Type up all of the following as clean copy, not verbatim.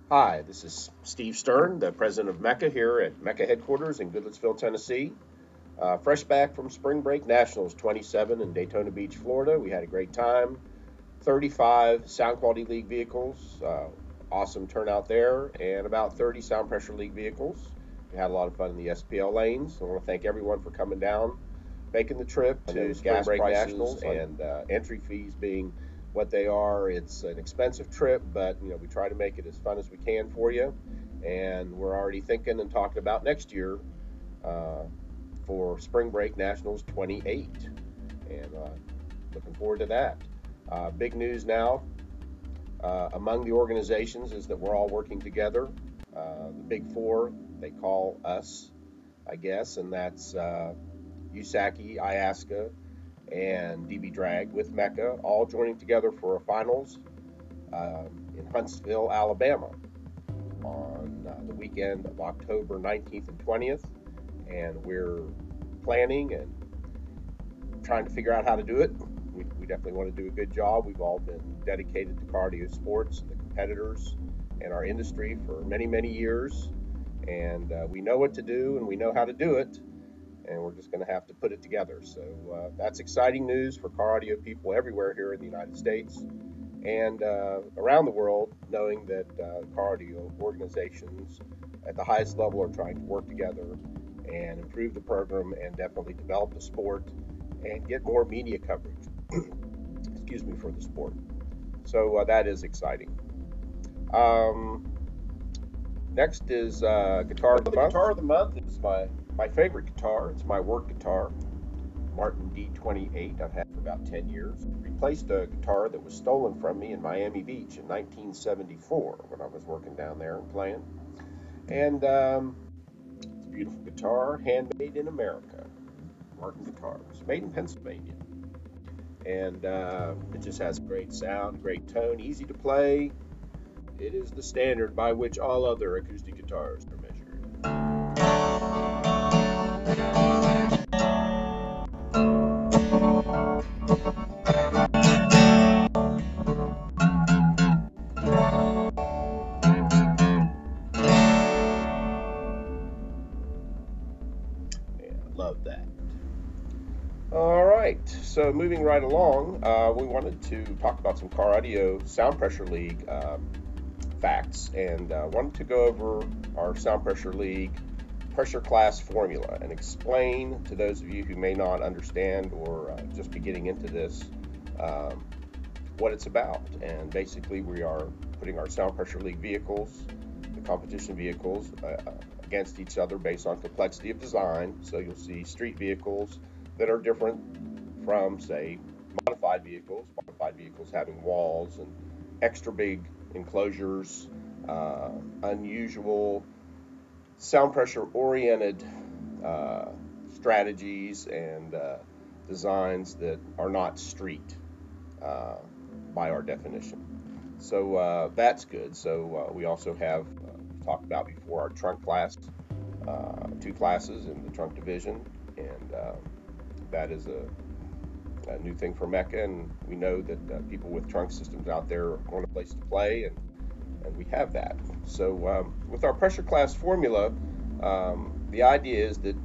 Hi, this is Steve Stern, the president of MECA here at MECA headquarters in Goodlettsville, Tennessee. Fresh back from Spring Break Nationals 27 in Daytona Beach, Florida. We had a great time. 35 Sound Quality League vehicles, awesome turnout there, and about 30 Sound Pressure League vehicles. We had a lot of fun in the SPL lanes. I want to thank everyone for coming down, making the trip to Spring Break Nationals, and entry fees being what they are. It's an expensive trip, but we try to make it as fun as we can for you. And we're already thinking and talking about next year uh, for Spring Break Nationals 28, and looking forward to that. Big news now among the organizations is that we're all working together. The big four, they call us, I guess, and that's USACI, IASCA, and DB Drag with MECA, all joining together for a finals in Huntsville, Alabama on the weekend of October 19th and 20th. And we're planning and trying to figure out how to do it. We definitely want to do a good job. We've all been dedicated to cardio sports, the competitors, and our industry for many, many years. And we know what to do and we know how to do it. And we're just going to have to put it together. So that's exciting news for car audio people everywhere here in the United States and around the world, knowing that car audio organizations at the highest level are trying to work together and improve the program and definitely develop the sport and get more media coverage, excuse me, for the sport. So that is exciting. Um, Next is Guitar of the Month. Guitar of the Month is my favorite guitar. It's my work guitar, Martin D28. I've had for about 10 years. Replaced a guitar that was stolen from me in Miami Beach in 1974 when I was working down there and playing. And it's a beautiful guitar, handmade in America. Martin Guitars, made in Pennsylvania. And it just has great sound, great tone, easy to play. It is the standard by which all other acoustic guitars are measured. Yeah, love that. All right, so moving right along, we wanted to talk about some Car Audio Sound Pressure League facts and wanted to go over our Sound Pressure League pressure class formula and explain to those of you who may not understand or just be getting into this um, what it's about. And basically, we are putting our Sound Pressure League vehicles, the competition vehicles, against each other based on complexity of design. So you'll see street vehicles that are different from, say, modified vehicles. Modified vehicles having walls and extra big enclosures, unusual sound pressure oriented uh, strategies and designs that are not street uh, by our definition. So that's good. So we also have talked about before our trunk class, two classes in the trunk division, and that is a new thing for MECA, and we know that people with trunk systems out there want a place to play, and we have that. So with our pressure class formula, the idea is that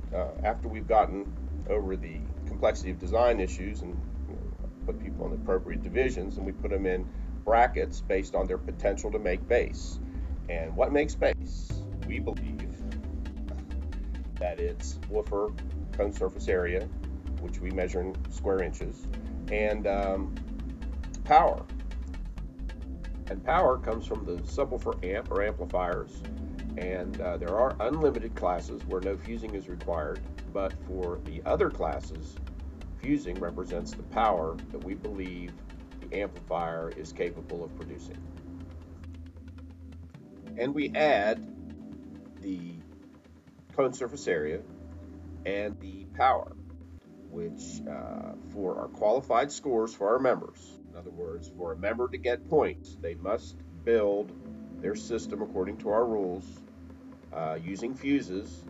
after we've gotten over the complexity of design issues and put people in the appropriate divisions, and we put them in brackets based on their potential to make bass. And what makes bass? We believe that it's woofer, cone surface area, which we measure in square inches, and power. And power comes from the subwoofer amp or amplifiers. And there are unlimited classes where no fusing is required, but for the other classes, fusing represents the power that we believe the amplifier is capable of producing. And we add the cone surface area and the power, which for our qualified scores for our members. In other words, for a member to get points, they must build their system according to our rules using fuses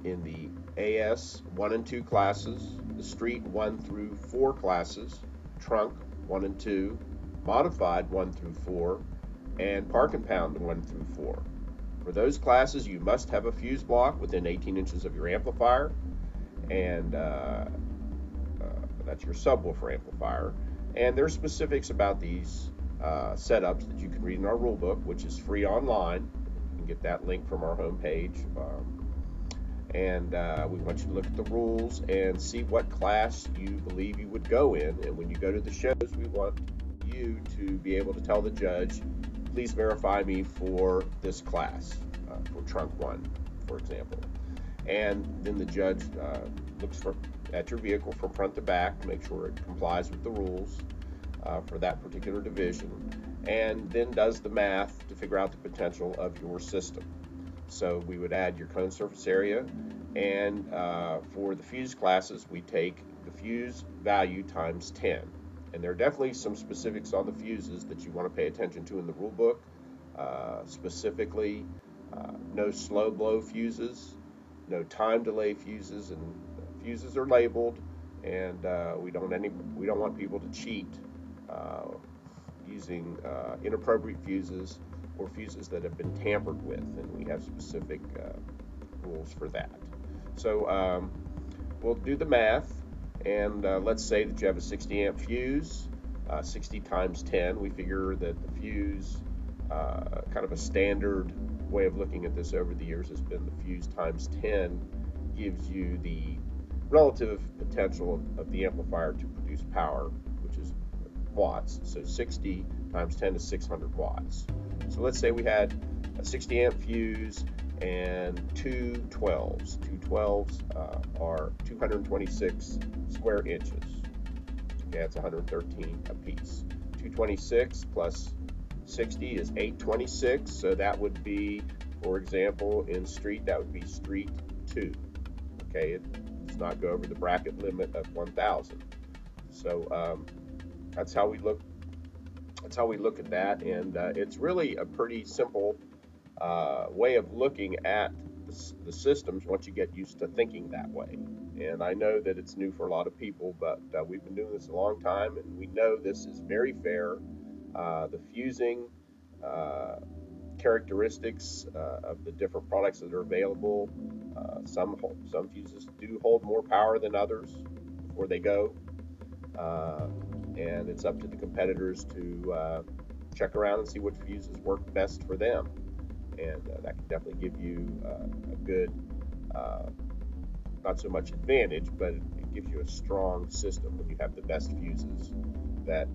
in the AS 1 and 2 classes, the Street 1 through 4 classes, Trunk 1 and 2, Modified 1 through 4, and park and pound 1 through 4. For those classes, you must have a fuse block within 18 inches of your amplifier, and that's your subwoofer amplifier. And there's specifics about these setups that you can read in our rule book, which is free online. You can get that link from our homepage. And we want you to look at the rules and see what class you believe you would go in. And when you go to the shows, we want you to be able to tell the judge, please verify me for this class, for trunk 1, for example. And then the judge looks at your vehicle from front to back to make sure it complies with the rules for that particular division, and then does the math to figure out the potential of your system. So we would add your cone surface area, and for the fuse classes, we take the fuse value times 10. And there are definitely some specifics on the fuses that you want to pay attention to in the rule book. Specifically, no slow blow fuses, no time delay fuses, and fuses are labeled, and we don't want people to cheat using inappropriate fuses or fuses that have been tampered with, and we have specific rules for that. So we'll do the math, and let's say that you have a 60 amp fuse, 60 times 10. We figure that the fuse, kind of a standard way of looking at this over the years has been the fuse times 10 gives you the relative potential of the amplifier to produce power, which is watts. So 60 times 10 is 600 watts. So let's say we had a 60 amp fuse and two 12s. Two 12s are 226 square inches. Okay, that's 113 a piece. 226 plus 60 is 826. So that would be, for example, in street, that would be street 2. Okay, it does not go over the bracket limit of 1,000. So that's how we look. That's how we look at that, and it's really a pretty simple way of looking at the systems once you get used to thinking that way. And I know that it's new for a lot of people, but we've been doing this a long time, and we know this is very fair. The fusing characteristics of the different products that are available. Some fuses do hold more power than others before they go, and it's up to the competitors to check around and see what fuses work best for them, and that can definitely give you a good, not so much advantage, but it gives you a strong system when you have the best fuses that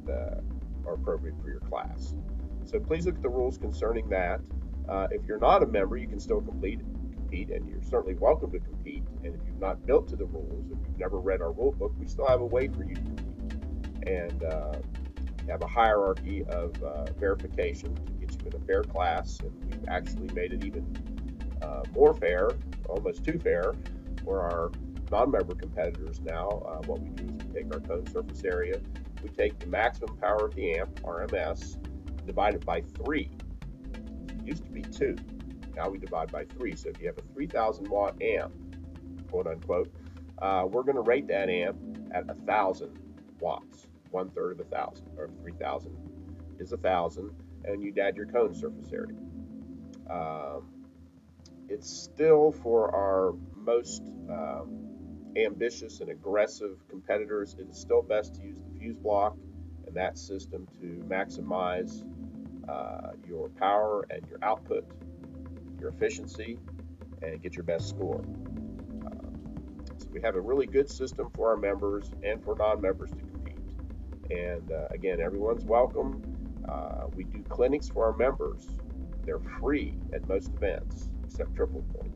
are appropriate for your class. So please look at the rules concerning that. If you're not a member, you can still compete, and you're certainly welcome to compete. And if you've not built to the rules, if you've never read our rule book, we still have a way for you to compete. And we have a hierarchy of verification to get you in a fair class, and we've actually made it even more fair, almost too fair, for our non-member competitors now. What we do is we take our cone surface area, we take the maximum power of the amp, RMS, divide it by 3. It used to be 2. Now we divide by 3. So if you have a 3,000 watt amp, quote unquote, we're going to rate that amp at 1,000 watts. 1/3 of 1,000, or 3,000 is 1,000, and you'd add your cone surface area. It's still, for our most ambitious and aggressive competitors, it is still best to use the fuse block and that system to maximize your power and your output, your efficiency, and get your best score. So we have a really good system for our members and for non-members to compete. And again, everyone's welcome. We do clinics for our members. They're free at most events except Triple Point.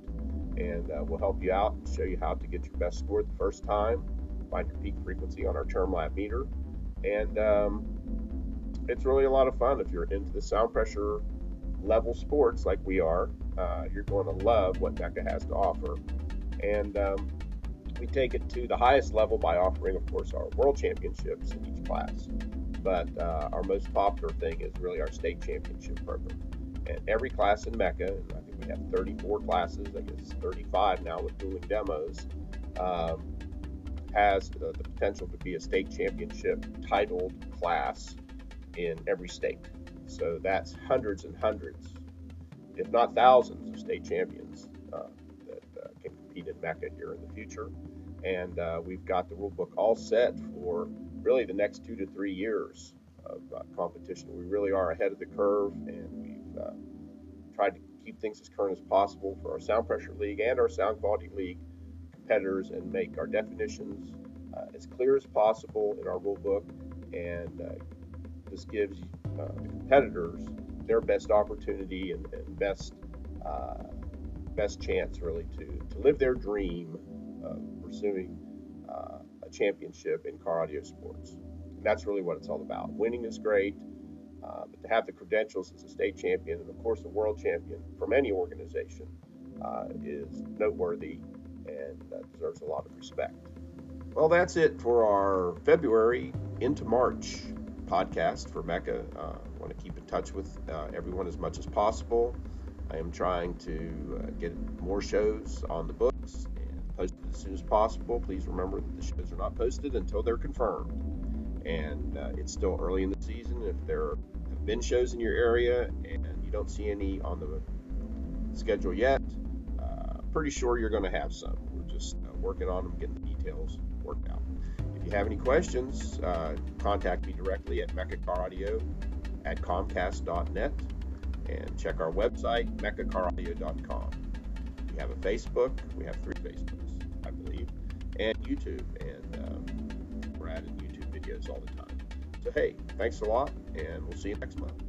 And we'll help you out and show you how to get your best score the first time, find your peak frequency on our term lap meter. And it's really a lot of fun. If you're into the sound pressure level sports like we are, you're going to love what MECA has to offer. And we take it to the highest level by offering, of course, our world championships in each class. But our most popular thing is really our state championship program. And every class in MECA, and I think we have 34 classes, I guess 35 now with dueling demos, has the potential to be a state championship titled class in every state. So that's hundreds and hundreds, if not thousands, of state champions that can compete in MECA here in the future. And we've got the rule book all set for really the next 2 to 3 years of competition. We really are ahead of the curve, and we've tried to keep things as current as possible for our Sound Pressure League and our Sound Quality League competitors, and make our definitions as clear as possible in our rule book. And this gives the competitors their best opportunity and best chance, really, to live their dream of pursuing a championship in car audio sports. And that's really what it's all about. Winning is great, but to have the credentials as a state champion and, of course, a world champion from any organization is noteworthy and deserves a lot of respect. Well, that's it for our February into March podcast for MECA. I want to keep in touch with everyone as much as possible. I am trying to get more shows on the books and posted as soon as possible. Please remember that the shows are not posted until they're confirmed. And it's still early in the season. If there have been shows in your area and you don't see any on the schedule yet, pretty sure you're going to have some. We're just working on them, getting the details worked out. If you have any questions, contact me directly at mecacaraudio@comcast.net, and check our website, mecacaraudio.com. We have a Facebook. We have 3 Facebooks, I believe, and YouTube, and we're adding YouTube videos all the time. So, hey, thanks a lot, and we'll see you next month.